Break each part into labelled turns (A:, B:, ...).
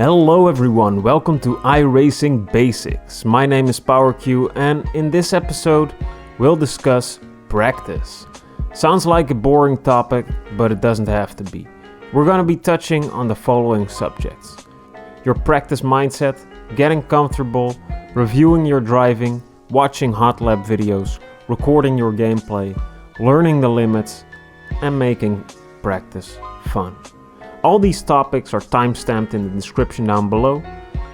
A: Hello everyone, welcome to iRacing Basics. My name is PowerQ and in this episode we'll discuss practice. Sounds like a boring topic, but it doesn't have to be. We're gonna be touching on the following subjects: your practice mindset, getting comfortable, reviewing your driving, watching Hotlap videos, recording your gameplay, learning the limits, and making practice fun. All these topics are timestamped in the description down below,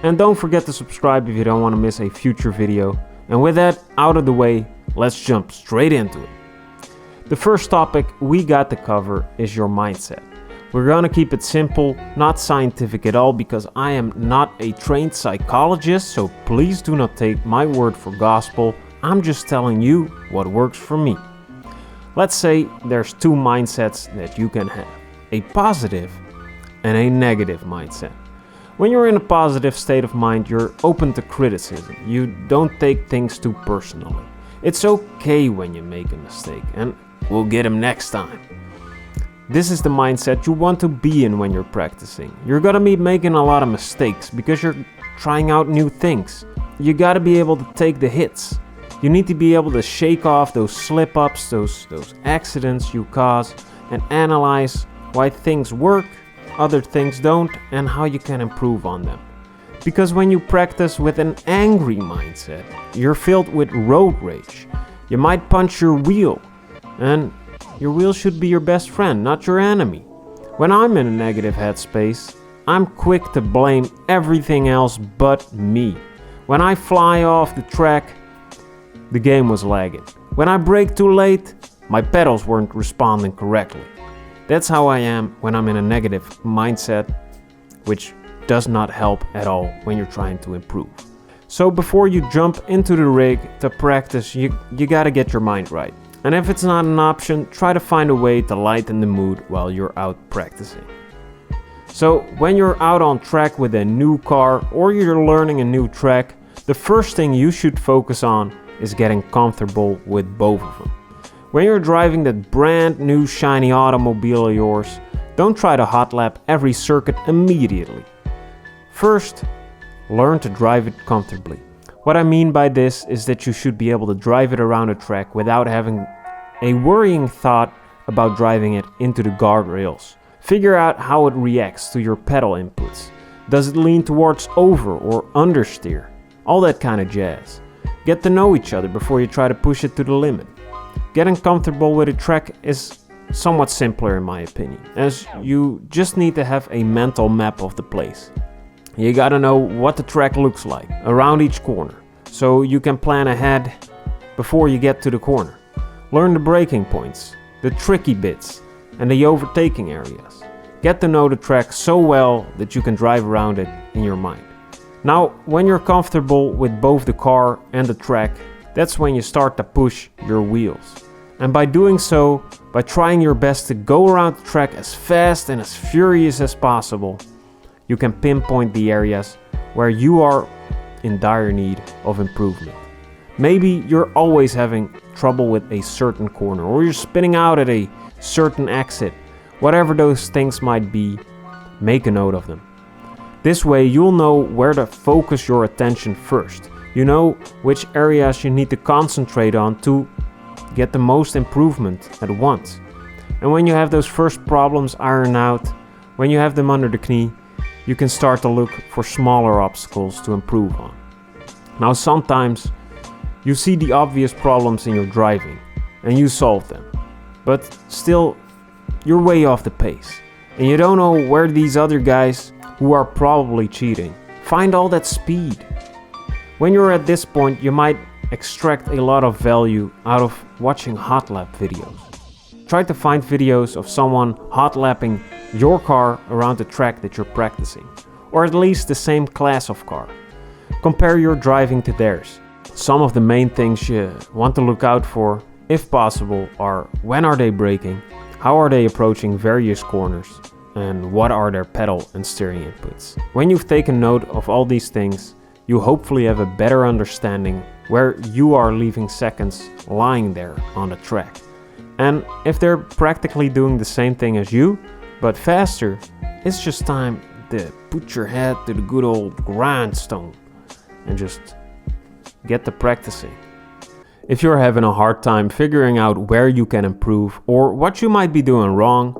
A: and don't forget to subscribe if you don't want to miss a future video. And with that out of the way, let's jump straight into it. The first topic we got to cover is your mindset. We're gonna keep it simple, not scientific at all, because I am not a trained psychologist, so please do not take my word for gospel. I'm just telling you what works for me. Let's say there's two mindsets that you can have: a positive and a negative mindset. When you're in a positive state of mind, you're open to criticism. You don't take things too personally. It's okay when you make a mistake, and we'll get him next time. This is the mindset you want to be in when you're practicing. You're gonna be making a lot of mistakes because you're trying out new things. You gotta be able to take the hits. You need to be able to shake off those slip-ups, those accidents you cause, and analyze why things work, other things don't, and how you can improve on them. Because when you practice with an angry mindset, you're filled with road rage. You might punch your wheel, and your wheel should be your best friend, not your enemy. When I'm in a negative headspace, I'm quick to blame everything else but me. When I fly off the track, the game was lagging. When I brake too late, my pedals weren't responding correctly. That's how I am when I'm in a negative mindset, which does not help at all when you're trying to improve. So before you jump into the rig to practice, you gotta get your mind right. And if it's not an option, try to find a way to lighten the mood while you're out practicing. So when you're out on track with a new car or you're learning a new track, the first thing you should focus on is getting comfortable with both of them. When you're driving that brand new shiny automobile of yours, don't try to hotlap every circuit immediately. First, learn to drive it comfortably. What I mean by this is that you should be able to drive it around a track without having a worrying thought about driving it into the guardrails. Figure out how it reacts to your pedal inputs. Does it lean towards over or understeer? All that kind of jazz. Get to know each other before you try to push it to the limit. Getting comfortable with a track is somewhat simpler in my opinion, as you just need to have a mental map of the place. You gotta know what the track looks like around each corner, so you can plan ahead before you get to the corner. Learn the braking points, the tricky bits, and the overtaking areas. Get to know the track so well that you can drive around it in your mind. Now, when you're comfortable with both the car and the track, that's when you start to push your wheels. And by doing so, by trying your best to go around the track as fast and as furious as possible, you can pinpoint the areas where you are in dire need of improvement. Maybe you're always having trouble with a certain corner, or you're spinning out at a certain exit. Whatever those things might be, make a note of them. This way you'll know where to focus your attention first. You know which areas you need to concentrate on to get the most improvement at once. And when you have those first problems ironed out, when you have them under the knee, you can start to look for smaller obstacles to improve on. Now sometimes you see the obvious problems in your driving and you solve them, but still you're way off the pace and you don't know where these other guys who are probably cheating find all that speed. When you're at this point, you might extract a lot of value out of watching Hotlap videos. Try to find videos of someone hotlapping your car around the track that you're practicing, or at least the same class of car. Compare your driving to theirs. Some of the main things you want to look out for, if possible, are: when are they braking, how are they approaching various corners, and what are their pedal and steering inputs. When you've taken note of all these things, you hopefully have a better understanding where you are leaving seconds lying there on the track. And if they're practically doing the same thing as you, but faster, it's just time to put your head to the good old grindstone and just get to practicing. If you're having a hard time figuring out where you can improve or what you might be doing wrong,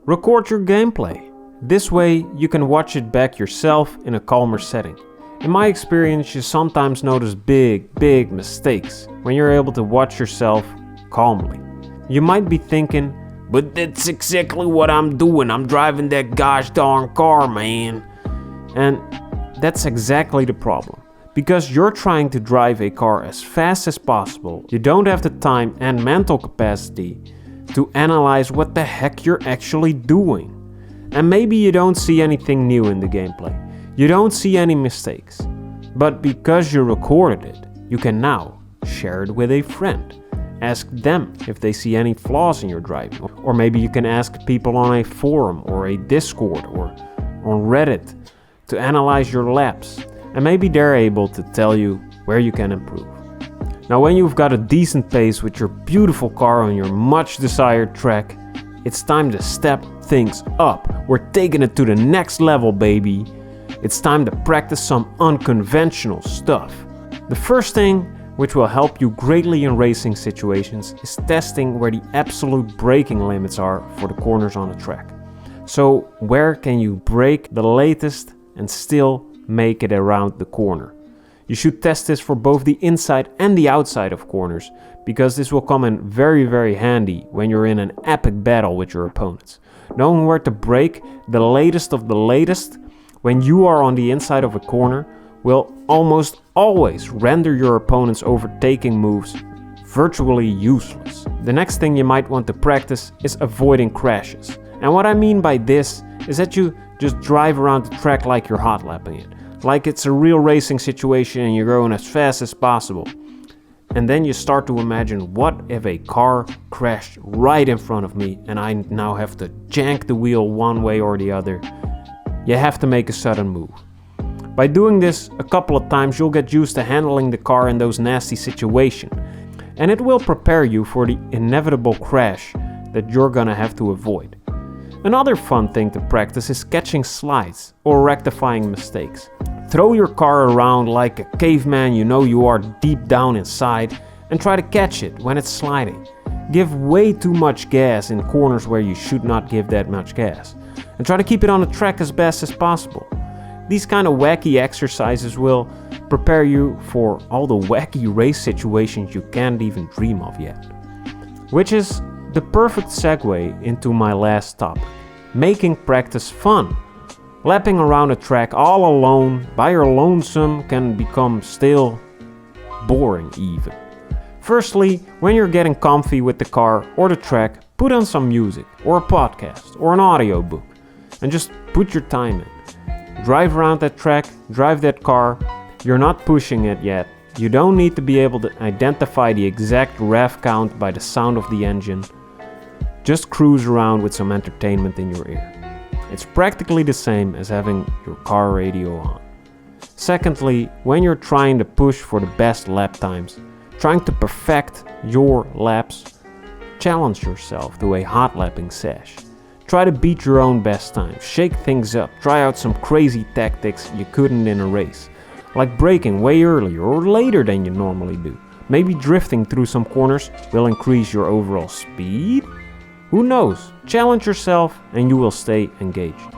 A: record your gameplay. This way you can watch it back yourself in a calmer setting. In my experience, you sometimes notice big mistakes when you're able to watch yourself calmly. You might be thinking, but that's exactly what I'm doing. I'm driving that gosh darn car, man. And that's exactly the problem. Because you're trying to drive a car as fast as possible, you don't have the time and mental capacity to analyze what the heck you're actually doing. And maybe you don't see anything new in the gameplay. You don't see any mistakes. But because you recorded it, you can now share it with a friend. Ask them if they see any flaws in your driving. Or maybe you can ask people on a forum or a Discord or on Reddit to analyze your laps. And maybe they're able to tell you where you can improve. Now when you've got a decent pace with your beautiful car on your much desired track, it's time to step things up. We're taking it to the next level, baby. It's time to practice some unconventional stuff. The first thing which will help you greatly in racing situations is testing where the absolute braking limits are for the corners on the track. So where can you brake the latest and still make it around the corner? You should test this for both the inside and the outside of corners, because this will come in very handy when you're in an epic battle with your opponents. Knowing where to brake the latest of the latest when you are on the inside of a corner will almost always render your opponent's overtaking moves virtually useless. The next thing you might want to practice is avoiding crashes. And what I mean by this is that you just drive around the track like you're hotlapping it. Like it's a real racing situation and you're going as fast as possible. And then you start to imagine, what if a car crashed right in front of me and I now have to jank the wheel one way or the other? You have to make a sudden move. By doing this a couple of times, you'll get used to handling the car in those nasty situations. And it will prepare you for the inevitable crash that you're gonna have to avoid. Another fun thing to practice is catching slides or rectifying mistakes. Throw your car around like a caveman you know you are deep down inside and try to catch it when it's sliding. Give way too much gas in corners where you should not give that much gas. And try to keep it on the track as best as possible. These kind of wacky exercises will prepare you for all the wacky race situations you can't even dream of yet. Which is the perfect segue into my last topic, making practice fun. Lapping around a track all alone, by your lonesome, can become stale, boring even. Firstly, when you're getting comfy with the car or the track, put on some music, or a podcast, or an audiobook, and just put your time in. Drive around that track, drive that car. You're not pushing it yet. You don't need to be able to identify the exact rev count by the sound of the engine. Just cruise around with some entertainment in your ear. It's practically the same as having your car radio on. Secondly, when you're trying to push for the best lap times, trying to perfect your laps, challenge yourself to a hot lapping sesh. Try to beat your own best time, shake things up, try out some crazy tactics you couldn't in a race, like braking way earlier or later than you normally do. Maybe drifting through some corners will increase your overall speed? Who knows? Challenge yourself and you will stay engaged.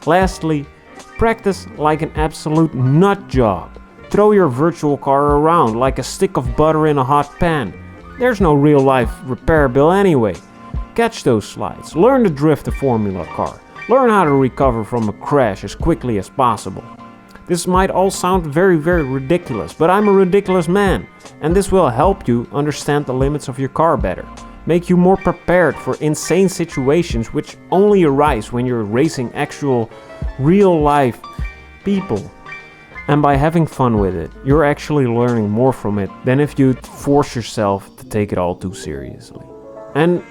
A: Lastly, practice like an absolute nut job. Throw your virtual car around like a stick of butter in a hot pan. There's no real life repair bill anyway. Catch those slides, learn to drift a Formula car, learn how to recover from a crash as quickly as possible. This might all sound very ridiculous, but I'm a ridiculous man, and this will help you understand the limits of your car better. Make you more prepared for insane situations which only arise when you're racing actual real life people. And by having fun with it, you're actually learning more from it than if you force yourself to take it all too seriously. And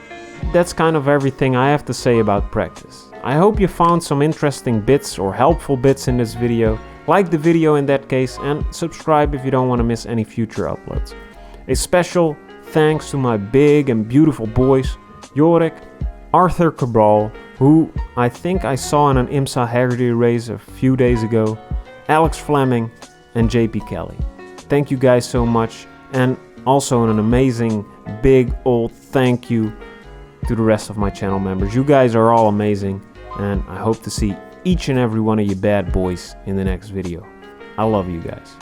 A: that's kind of everything I have to say about practice. I hope you found some interesting bits or helpful bits in this video. Like the video in that case, and subscribe if you don't want to miss any future uploads. A special thanks to my big and beautiful boys, Jorik, Arthur Cabral, who I think I saw in an IMSA Haggerty race a few days ago, Alex Fleming, and JP Kelly. Thank you guys so much, and also an amazing big old thank you to the rest of my channel members. You guys are all amazing, and I hope to see each and every one of you bad boys in the next video. I love you guys.